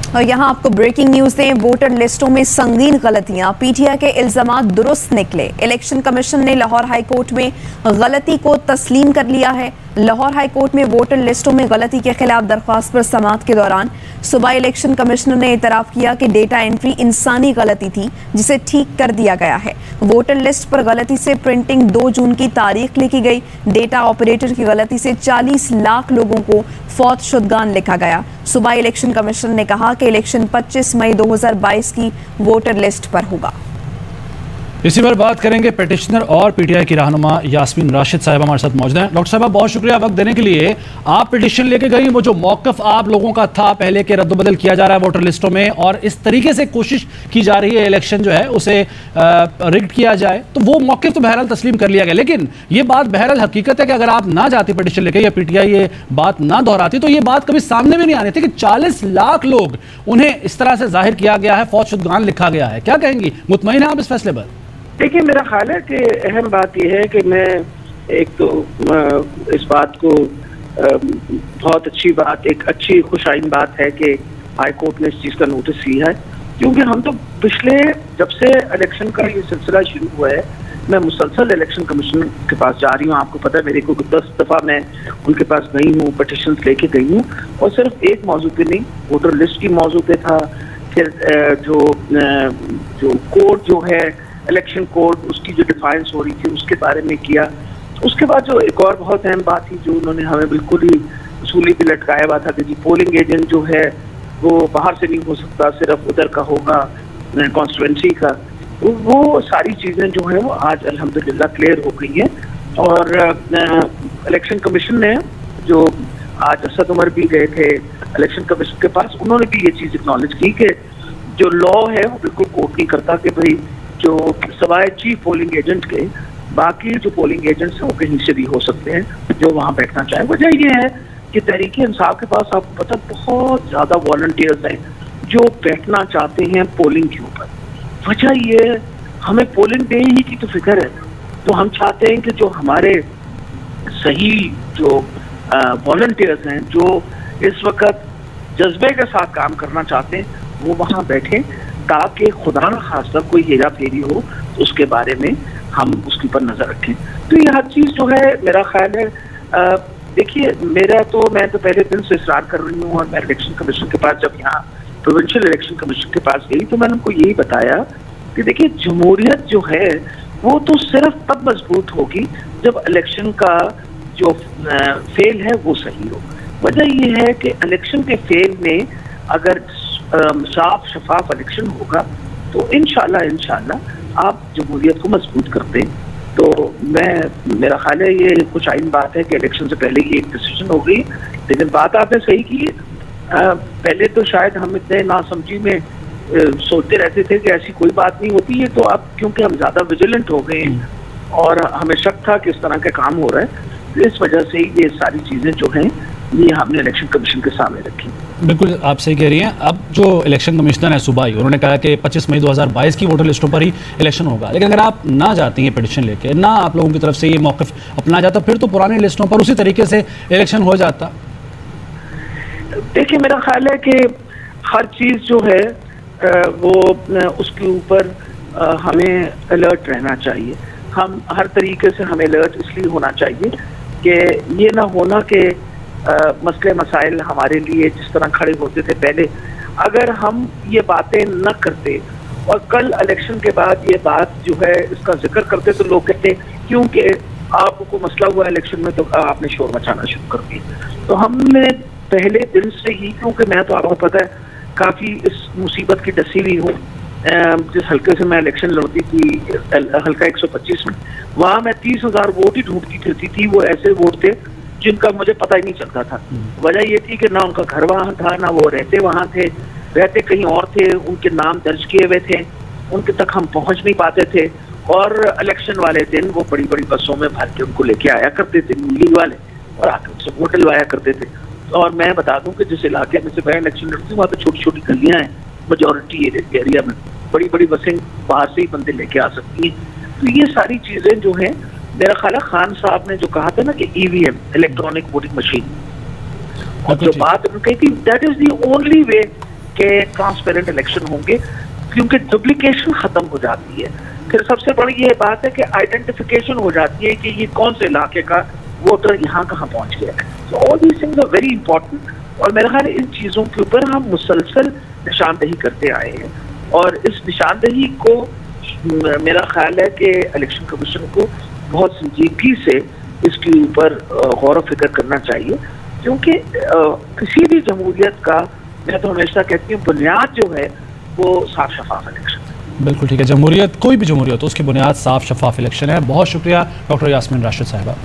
और यहाँ आपको ब्रेकिंग न्यूज दें, वोटर लिस्टों में संगीन गलतियां, पीटीआई के इल्जामात दुरुस्त निकले। इलेक्शन कमीशन ने लाहौर हाई कोर्ट में गलती को तस्लीम कर लिया है। लाहौर हाई कोर्ट में वोटर लिस्टों में गलती के खिलाफ दरख्वास्त पर समाअत के दौरान सुबह इलेक्शन कमिश्नर ने इतराफ किया कि डेटा एंट्री इंसानी गलती थी, जिसे ठीक कर दिया गया है। वोटर लिस्ट पर गलती से प्रिंटिंग 2 जून की तारीख लिखी गई। डेटा ऑपरेटर की गलती से 40 लाख लोगों को फौत शुदगान लिखा गया। सुबह इलेक्शन कमिश्नर ने कहा कि इलेक्शन 25 मई 2022 की वोटर लिस्ट पर होगा। इसी पर बात करेंगे पिटिशनर और पीटीआई की रहनुमा यास्मीन राशिद साहब हमारे साथ मौजूद हैं। डॉक्टर साहब, बहुत शुक्रिया वक्त देने के लिए। आप पिटिशन लेके गई, वो जो मौकफ आप लोगों का था पहले के रद्दबदल किया जा रहा है वोटर लिस्टों में, और इस तरीके से कोशिश की जा रही है इलेक्शन जो है उसे रिग्ड किया जाए, तो वो मौकफ तो बहरहाल तस्लीम कर लिया गया। लेकिन ये बात बहरहाल हकीकत है कि अगर आप ना जाती पिटिशन लेके या पीटीआई ये बात ना दोहराती, तो ये बात कभी सामने भी नहीं आनी थी कि 40 लाख लोग उन्हें इस तरह से जाहिर किया गया है, फौत शुदगान लिखा गया है। क्या कहेंगी, मुतमईन है आप इस फैसले पर? देखिए, मेरा ख्याल है कि अहम बात यह है कि मैं एक तो इस बात को बहुत अच्छी बात, एक अच्छी खुशाइन बात है कि हाई कोर्ट ने इस चीज़ का नोटिस लिया है, क्योंकि हम तो पिछले जब से इलेक्शन का ये सिलसिला शुरू हुआ है, मैं मुसलसल इलेक्शन कमीशन के पास जा रही हूँ। आपको पता है, मेरे को 10 दफ़ा मैं उनके पास गई हूँ, पटिशन लेके गई हूँ, और सिर्फ एक मौजू पे नहीं, वोटर लिस्ट की मौजू पे था। फिर जो कोड जो है इलेक्शन कोड, उसकी जो डिफाइंस हो रही थी उसके बारे में किया। उसके बाद जो एक और बहुत अहम बात थी जो उन्होंने हमें बिल्कुल ही उसूली पे लटकाया हुआ था कि जी पोलिंग एजेंट जो है वो बाहर से नहीं हो सकता, सिर्फ उधर का होगा, कॉन्स्टिट्यूंसी का। वो सारी चीज़ें जो हैं वो आज अल्हम्दुलिल्लाह क्लियर हो गई हैं। और इलेक्शन कमीशन ने जो आज असद उमर भी गए थे इलेक्शन कमीशन के पास, उन्होंने भी ये चीज़ एक्नॉलेज की कि जो लॉ है वो बिल्कुल कोर्ट नहीं करता कि भाई जो सवाए चीफ पोलिंग एजेंट के बाकी जो पोलिंग एजेंट्स हैं वो कहीं से भी हो सकते हैं जो वहाँ बैठना चाहें। वजह ये है कि तहरीक इंसाफ के पास आपको पता बहुत ज़्यादा वॉलंटियर्स हैं जो बैठना चाहते हैं पोलिंग के ऊपर। वजह ये हमें पोलिंग डे ही की तो फिक्र है, तो हम चाहते हैं कि जो हमारे सही जो वॉलंटियर्स हैं जो इस वक्त जज्बे के साथ काम करना चाहते हैं वो वहाँ बैठें, ताकि खुदा न खास्ता कोई हेरा फेरी हो तो उसके बारे में हम उसके ऊपर नजर रखें। तो ये हर चीज़ जो है मेरा ख्याल है, देखिए मैं तो पहले दिन से इसरार कर रही हूँ, और मैं इलेक्शन कमीशन के पास जब यहाँ प्रोविंशियल इलेक्शन कमीशन के पास गई तो मैंने उनको यही बताया कि देखिए जमहूरियत जो है वो तो सिर्फ तब मजबूत होगी जब इलेक्शन का जो फेल है वो सही हो। वजह यह है कि इलेक्शन के फेल में अगर साफ शफाफ इलेक्शन होगा तो इंशाल्लाह आप जमहूरियत को मजबूत करते हैं। तो मेरा ख्याल है ये कुछ आइन बात है कि इलेक्शन से पहले ही एक डिसीजन हो गई। लेकिन बात आपने सही की, पहले तो शायद हम इतने नासमझी में सोचते रहते थे कि ऐसी कोई बात नहीं होती है, तो अब क्योंकि हम ज़्यादा विजिलेंट हो गए हैं और हमें शक था कि इस तरह का काम हो रहा है, तो इस वजह से ये सारी चीज़ें जो हैं ये हमने इलेक्शन कमीशन के सामने रखी। बिल्कुल आप सही कह रही हैं। अब जो इलेक्शन कमिश्नर है सुबह ही उन्होंने कहा कि 25 मई 2022 की वोटर लिस्टों पर ही इलेक्शन होगा, लेकिन अगर आप ना जाती हैं पिटिशन लेके, ना आप लोगों की तरफ से ये मौक़िफ़ अपना जाता, फिर तो पुरानी लिस्टों पर उसी तरीके से इलेक्शन हो जाता। देखिए, मेरा ख्याल है कि हर चीज़ जो है वो उसके ऊपर हमें अलर्ट रहना चाहिए। हम हर तरीके से हमें अलर्ट इसलिए होना चाहिए कि ये ना होना कि मसले मसाइल हमारे लिए जिस तरह खड़े होते थे पहले, अगर हम ये बातें न करते और कल इलेक्शन के बाद ये बात जो है इसका जिक्र करते तो लोग कहते क्योंकि आपको मसला हुआ इलेक्शन में तो आपने शोर मचाना शुरू कर दिया। तो हमने पहले दिन से ही, क्योंकि मैं तो आपको पता है काफ़ी इस मुसीबत की डसी हुई हूँ, जिस हल्के से मैं इलेक्शन लड़ती थी हल्का 125 में, वहाँ मैं 30,000 वोट ही ढूंढती फिरती थी। वो ऐसे वोट थे जिनका मुझे पता ही नहीं चलता था। वजह ये थी कि ना उनका घर वहाँ था, ना वो रहते वहाँ थे, रहते कहीं और थे, उनके नाम दर्ज किए हुए थे, उनके तक हम पहुँच नहीं पाते थे। और इलेक्शन वाले दिन वो बड़ी बड़ी बसों में भर के उनको लेके आया करते थे नीली वाले, और आकर उनसे वोट डलवाया करते थे। और मैं बता दूं कि जिस इलाके में से मैं इलेक्शन लड़ती हूँ वहाँ तो छोटी छोटी गलियाँ हैं, मेजोरिटी एरिया में बड़ी बड़ी बसें बाहर से ही बंदे लेके आ सकती हैं। तो ये सारी चीज़ें जो हैं, मेरा ख्याल है खान साहब ने जो कहा था ना कि EVM इलेक्ट्रॉनिक वोटिंग मशीन, और जो बात उन्होंने कही थी that is the only way के ट्रांसपेरेंट इलेक्शन होंगे, क्योंकि डुप्लीकेशन खत्म हो जाती है। फिर सबसे बड़ी ये बात है कि आइडेंटिफिकेशन हो जाती है कि ये कौन से इलाके का वोटर यहाँ कहाँ पहुँच गया है। So all these things are very important, और मेरा ख्याल है इन चीज़ों के ऊपर हम मुसलसल निशानदही करते आए हैं, और इस निशानदही को मेरा ख्याल है कि इलेक्शन कमीशन को बहुत संजीदगी से इसके ऊपर गौर व फिक्र करना चाहिए, क्योंकि किसी भी जमहूरियत का, मैं तो हमेशा कहती हूँ, बुनियाद जो है वो साफ शफाफ इलेक्शन है। बिल्कुल ठीक है, जमहूरियत कोई भी जमहूरियत हो उसकी बुनियाद साफ शफाफ इलेक्शन है। बहुत शुक्रिया डॉक्टर यास्मीन राशिद साहिबा।